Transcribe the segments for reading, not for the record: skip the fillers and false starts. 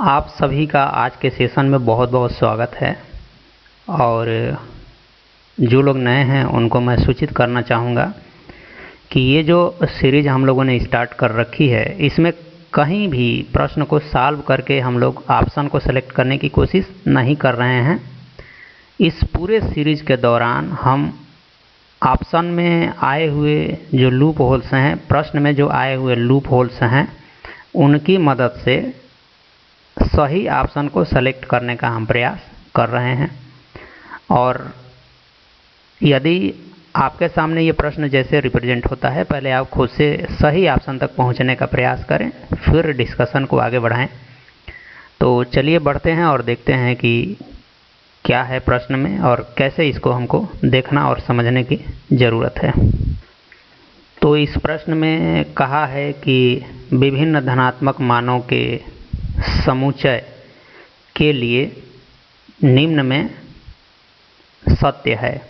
आप सभी का आज के सेशन में बहुत बहुत स्वागत है। और जो लोग नए हैं उनको मैं सूचित करना चाहूँगा कि ये जो सीरीज़ हम लोगों ने स्टार्ट कर रखी है, इसमें कहीं भी प्रश्न को सॉल्व करके हम लोग ऑप्शन को सेलेक्ट करने की कोशिश नहीं कर रहे हैं। इस पूरे सीरीज़ के दौरान हम ऑप्शन में आए हुए जो लूप होल्स हैं, प्रश्न में जो आए हुए लूप होल्स हैं, उनकी मदद से सही ऑप्शन को सेलेक्ट करने का हम प्रयास कर रहे हैं। और यदि आपके सामने ये प्रश्न जैसे रिप्रेजेंट होता है, पहले आप खुद से सही ऑप्शन तक पहुंचने का प्रयास करें, फिर डिस्कशन को आगे बढ़ाएं। तो चलिए बढ़ते हैं और देखते हैं कि क्या है प्रश्न में और कैसे इसको हमको देखना और समझने की ज़रूरत है। तो इस प्रश्न में कहा है कि विभिन्न धनात्मक मानों के समुच्चय के लिए निम्न में सत्य है।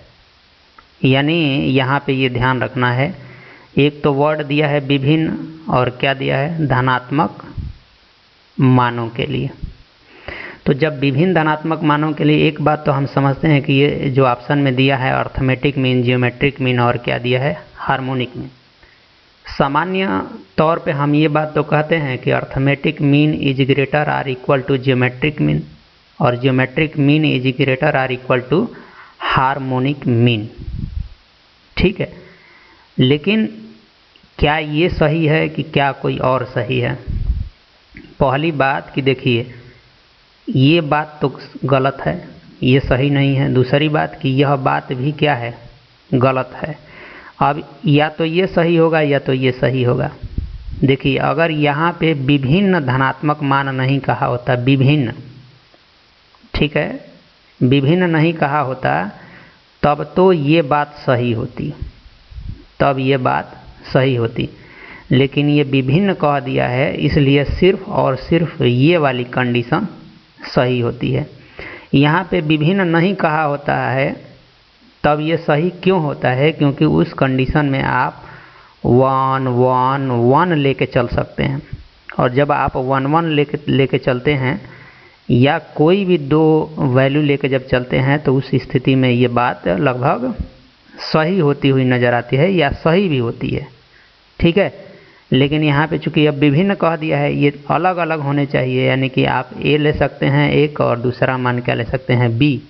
यानी यहाँ पे ये ध्यान रखना है, एक तो वर्ड दिया है विभिन्न और क्या दिया है, धनात्मक मानों के लिए। तो जब विभिन्न धनात्मक मानों के लिए, एक बात तो हम समझते हैं कि ये जो ऑप्शन में दिया है अर्थमेटिक मीन, जियोमेट्रिक मीन और क्या दिया है, हार्मोनिक मीन। सामान्य तौर पे हम ये बात तो कहते हैं कि arithmetic mean is greater or equal to geometric mean और geometric mean is greater or equal to harmonic mean. ठीक है, लेकिन क्या ये सही है कि क्या कोई और सही है? पहली बात कि देखिए, ये बात तो गलत है, ये सही नहीं है। दूसरी बात कि यह बात भी क्या है, गलत है। अब या तो ये सही होगा या तो ये सही होगा। देखिए, अगर यहाँ पे विभिन्न धनात्मक मान नहीं कहा होता, विभिन्न, ठीक है, विभिन्न नहीं कहा होता, तब तो ये बात सही होती, तब ये बात सही होती। लेकिन ये विभिन्न कह दिया है, इसलिए सिर्फ और सिर्फ ये वाली कंडीशन सही होती है। यहाँ पे विभिन्न नहीं कहा होता है, तब ये सही क्यों होता है? क्योंकि उस कंडीशन में आप 1 1 1 लेके चल सकते हैं, और जब आप 1 1 लेके चलते हैं या कोई भी दो वैल्यू लेके जब चलते हैं, तो उस स्थिति में ये बात लगभग सही होती हुई नज़र आती है या सही भी होती है। ठीक है, लेकिन यहाँ पे चूँकि अब विभिन्न कह दिया है, ये अलग अलग होने चाहिए। यानी कि आप ए ले सकते हैं एक और दूसरा मान क्या ले सकते हैं, बी।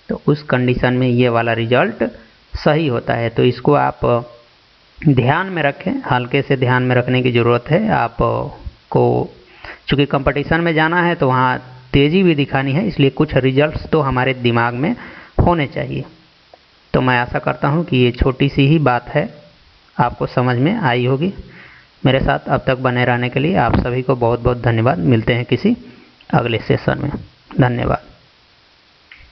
तो उस कंडीशन में ये वाला रिजल्ट सही होता है। तो इसको आप ध्यान में रखें, हल्के से ध्यान में रखने की ज़रूरत है आपको। चूँकि कंपटीशन में जाना है तो वहाँ तेज़ी भी दिखानी है, इसलिए कुछ रिजल्ट्स तो हमारे दिमाग में होने चाहिए। तो मैं आशा करता हूँ कि ये छोटी सी ही बात है, आपको समझ में आई होगी। मेरे साथ अब तक बने रहने के लिए आप सभी को बहुत बहुत धन्यवाद। मिलते हैं किसी अगले सेशन में। धन्यवाद।